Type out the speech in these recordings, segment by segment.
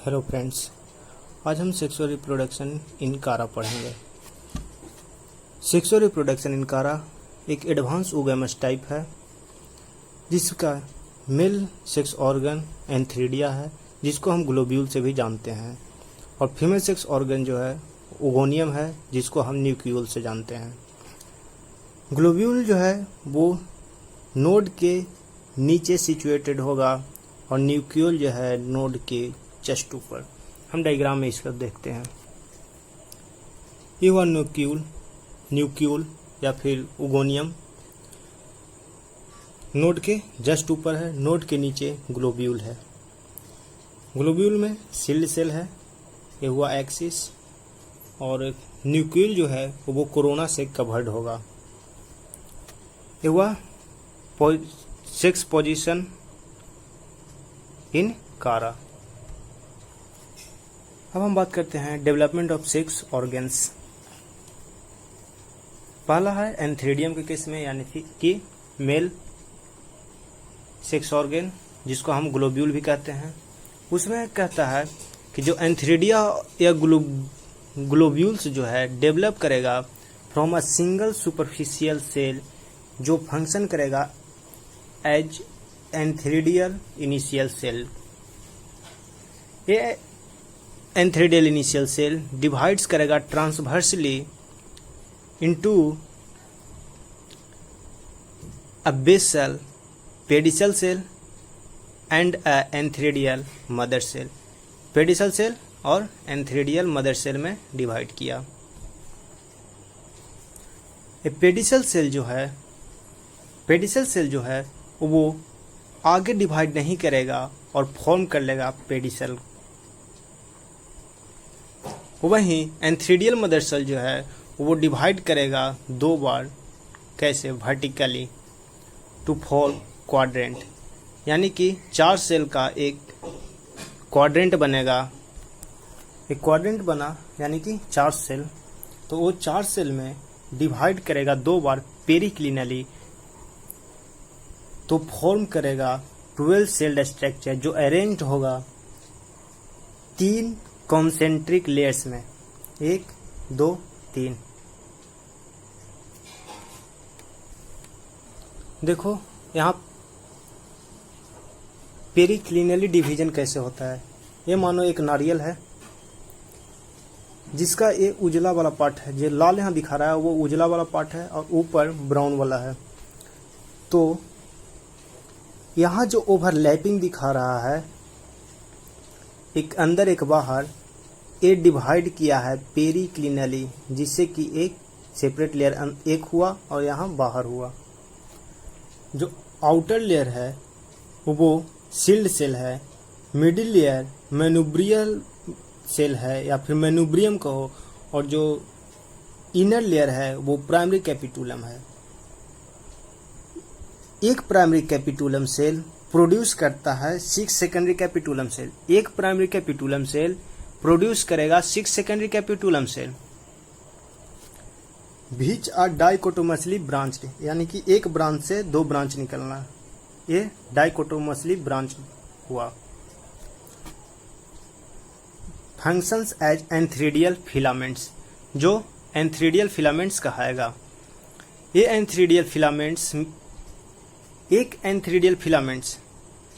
Hello friends, आज हम sexual reproduction in कारा पढ़ेंगे। सेक्सुअल रिप्रोडक्शन इन कारा एक एडवांस ओगैमस टाइप है जिसका मेल सेक्स ऑर्गन एंथ्रीडिया है, जिसको हम ग्लोब्यूल से भी जानते हैं, और फीमेल सेक्स ऑर्गन जो है ओगोनियम है, जिसको हम न्यूक्लियोल से जानते हैं। ग्लोब्यूल जो है वो नोड के नीचे सिचुएटेड होगा और न्यूक्लियोल जो है नोड के जस्ट ऊपर। हम डायग्राम में इसका देखते हैं। ये हुआ न्यूक्लियोल या फिर ओगोनियम नोड के जस्ट ऊपर है, नोड के नीचे ग्लोब्यूल है। ग्लोब्यूल में सील्ड सेल है, ये हुआ एक्सिस, और न्यूक्लियोल जो है वो कोरोना से कवर्ड होगा। ये हुआ सेक्स पोजीशन इन कारा। अब हम बात करते हैं डेवलपमेंट ऑफ सेक्स ऑर्गन्स। पहला है एंथ्रीडियम के केस में, यानी कि मेल सेक्स ऑर्गन जिसको हम ग्लोब्यूल भी कहते हैं। उसमें कहता है कि जो एंथ्रीडिया या ग्लोब्यूल्स जो है डेवलप करेगा from a single superficial cell, जो फंक्शन करेगा एज एंथ्रीडियल इनिशियल सेल। ये एंथ्रीडियल इनिशियल सेल डिवाइड्स करेगा transversely into a base cell, pedicel cell and a antheridial mother cell. Pedicel cell और antheridial mother cell में divide किया। Pedicel cell जो है वो आगे डिवाइड नहीं करेगा और फॉर्म कर लेगा पेडिसल। वहीं एंथ्रीडियल मदर सेल जो है वो डिवाइड करेगा दो बार, कैसे? वर्टिकली टू फॉर्म क्वाड्रेंट, यानी कि 4 सेल का एक क्वाड्रेंट बनेगा। एक क्वाड्रेंट बना यानी कि 4 सेल, तो वो 4 सेल में डिवाइड करेगा दो बार पेरिक्लिनली, तो फॉर्म करेगा 12 सेल्ड स्ट्रक्चर, जो अरेंज्ड होगा 3 कॉन्सेंट्रिक लेयर्स में, 1 2 3। देखो यहाँ पेरिक्लिनली डिवीजन कैसे होता है। ये मानो एक नारियल है जिसका ये उजला वाला पार्ट है, जो लाल यहाँ दिखा रहा है वो उजला वाला पार्ट है और ऊपर ब्राउन वाला है। तो यहाँ जो ओवरलैपिंग दिखा रहा है, एक अंदर एक बाहर, ये डिवाइड किया है पेरिक्लिनली, जिससे कि एक सेपरेट लेयर एक हुआ और यहाँ बाहर हुआ। जो आउटर लेयर है वो सील्ड सेल है, मिडिल लेयर मैनुब्रियल सेल है या फिर मैनुब्रियम कहो, और जो इनर लेयर है वो प्राइमरी कैपिटुलम है। एक प्राइमरी कैपिटुलम सेल प्रोड्यूस करता है 6 सेकेंडरी कैपिटुलम सेल। एक प्राइमरी कैपिटुलम सेल प्रोड्यूस करेगा 6 secondary capitulum cell. Which are dichotomously branched, यानी कि एक ब्रांच से 2 ब्रांच निकलना, ये डाइकोटोमसली ब्रांच हुआ। फंक्शंस एज एंथ्रीडियल फिलामेंट्स, जो एंथ्रीडियल फिलामेंट्स कहाएगा। ये एंथ्रीडियल फिलामेंट्स, एक एंथ्रीडियल फिलामेंट्स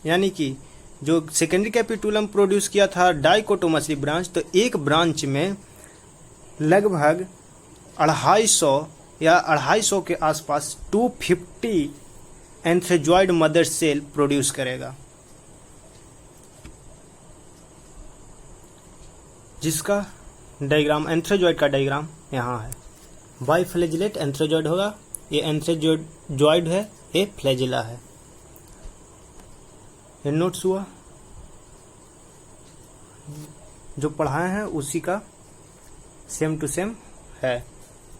यानी कि जो सेकेंडरी कैपिटुलम प्रोड्यूस किया था डाइकोटोमसली ब्रांच, तो एक ब्रांच में लगभग 250 या 250 के आसपास 250 एंथ्रोजॉइड मदर सेल प्रोड्यूस करेगा, जिसका डायग्राम एंथ्रोजॉइड का डायग्राम यहाँ है। बाइफ्लैजिलेट एंथ्रोजॉइड होगा, ये एंथ्रोजॉइड है, ये फ्लैजिला है। ये नोट्स हुआ, जो पढ़ाए हैं उसी का सेम टू सेम है,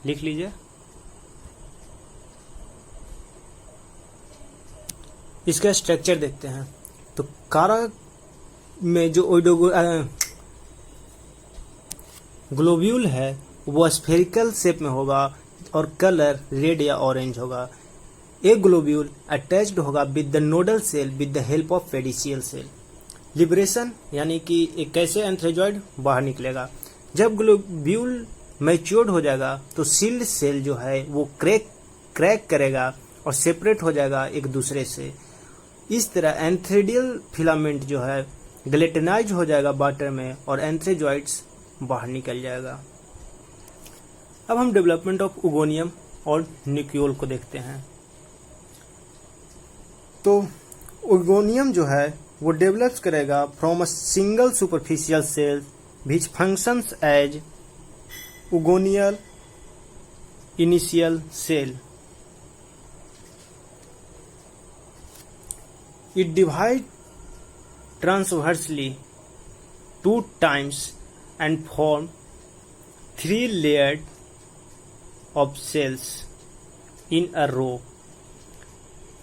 लिख लीजिए। इसका स्ट्रक्चर देखते हैं। तो कारा में जो ग्लोब्यूल है वो स्फेरिकल शेप में होगा और कलर रेड या ऑरेंज होगा। एक ग्लोब्यूल अटैच्ड होगा with the nodal cell with the help of pedicel cell. Liberation यानी कि एक कैसे एंथ्रेजॉइड बाहर निकलेगा। जब ग्लोब्यूल मैच्योर्ड हो जाएगा तो सील्ड सेल जो है वो क्रैक करेगा और सेपरेट हो जाएगा एक दूसरे से। इस तरह एंथ्रेडियल फिलामेंट जो है ग्लेटेनाइज हो जाएगा वाटर में और एंथ्रेजॉइड्स बाहर निकल जाएगा। अब हम डेवलपमेंट ऑफ उगोनियम और न्यूक्लियोल को देखते हैं। तो उगोनियम जो है वो डेवलप्स करेगा from a single superficial cell which functions as oogonial initial cell. It divides transversely 2 times and form 3 layers of cells in a row।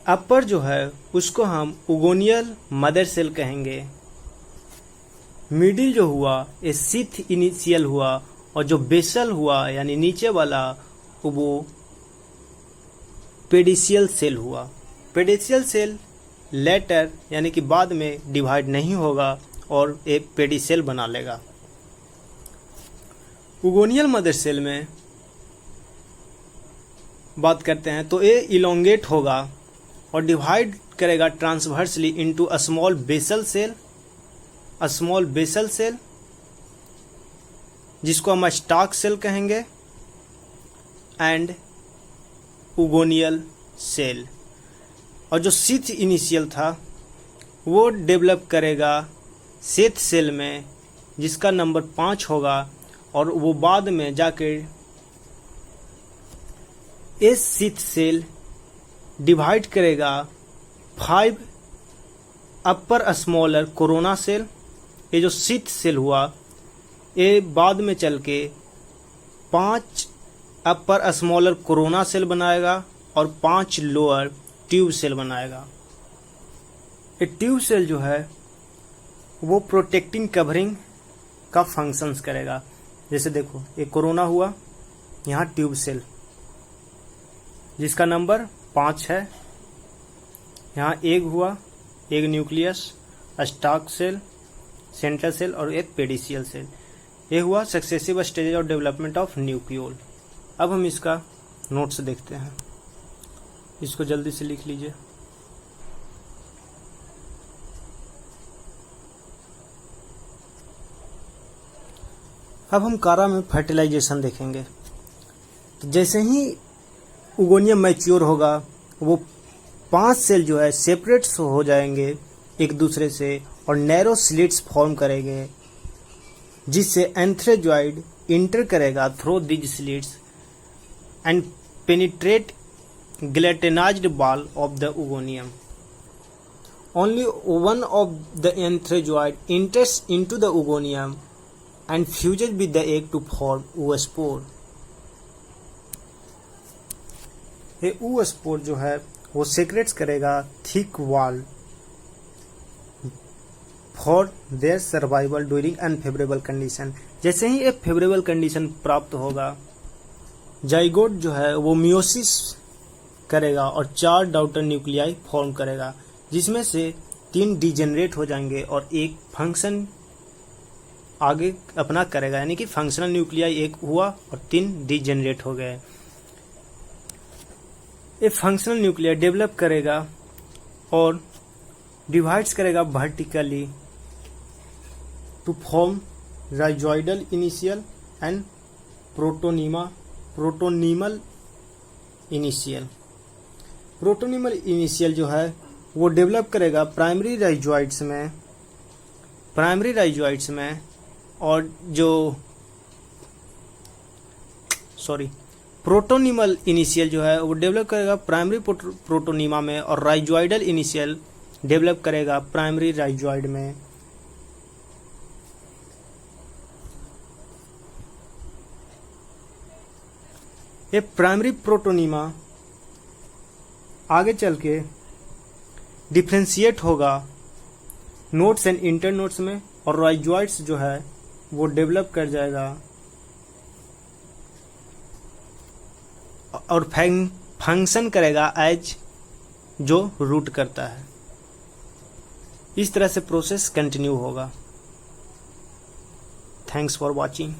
अपर जो है उसको हम उगोनियल मदर सेल कहेंगे। मिडिल जो हुआ ये सिथ इनिशियल हुआ और जो बेसल हुआ यानी नीचे वाला वो पेडिशियल सेल हुआ। पेडिशियल सेल लेटर यानी कि बाद में डिवाइड नहीं होगा और एक पेडिसेल बना लेगा। उगोनियल मदर सेल में बात करते हैं तो ये इलोंगेट होगा और डिवाइड करेगा transversely into a small basal cell जिसको हम स्टॉक सेल कहेंगे एंड उगोनियल सेल। और जो सिथ इनिशियल था वो डेवलप करेगा सेथ सेल में जिसका नंबर 5 होगा और वो बाद में जाकर इस सिथ सेल डिवाइड करेगा 5 अपर स्मॉलर कोरोना सेल। ये जो सिथ सेल हुआ ये बाद में चल के 5 अपर स्मॉलर कोरोना सेल बनाएगा और 5 लोअर ट्यूब सेल बनाएगा। ये ट्यूब सेल जो है वो प्रोटेक्टिंग कवरिंग का फंक्शंस करेगा। जैसे देखो ये कोरोना हुआ, यहाँ ट्यूब सेल जिसका नंबर 5 है, यहाँ एग हुआ, egg nucleus, stalk cell, central cell और एक पेडिशियल सेल। ये हुआ successive stage of development of nucleole. अब हम इसका नोट्स देखते हैं, इसको जल्दी से लिख लीजिए। अब हम कारा में फर्टिलाइजेशन देखेंगे। तो जैसे ही उगोनियम मैच्योर होगा वो 5 सेल जो है सेपरेट हो जाएंगे एक दूसरे से और नैरो स्लिट्स फॉर्म करेंगे जिससे एंथ्रेजॉइड इंटर करेगा through these slits and penetrate gelatinized ball of the ugonium. Only one of the anthrazoid enters into the ugonium and fuses with the egg to form oospore. ये oospore जो है वो secretes करेगा thick wall for their survival during unfavorable condition। जैसे ही एक favorable condition प्राप्त होगा zygote जो है वो मियोसिस करेगा और 4 डॉटर न्यूक्लियाई फॉर्म करेगा जिसमें से 3 डिजेनरेट हो जाएंगे और एक फंक्शन आगे अपना करेगा, यानी कि फंक्शनल न्यूक्लियाई एक हुआ और 3 डिजेनरेट हो गए। ये फंक्शनल न्यूक्लियाई डेवलप करेगा और डिवाइड्स करेगा vertically to form rhizoidal initial and protonemal initial. Protonemal initial जो है वो डेवलप करेगा प्राइमरी राइजॉइड्स में और जो प्रोटोनिमल इनिशियल जो है वो डेवलप करेगा प्राइमरी प्रोटोनिमा में और राइजॉइडल इनिशियल डेवलप करेगा प्राइमरी राइजॉइड में। ये प्राइमरी प्रोटोनिमा आगे चल के डिफ्रेंशिएट होगा नोड्स एंड इंटरनोड्स में और राइजॉइड्स जो है वो डेवलप कर जाएगा और फंक्शन करेगा एज जो रूट करता है। इस तरह से प्रोसेस कंटिन्यू होगा। Thanks for watching.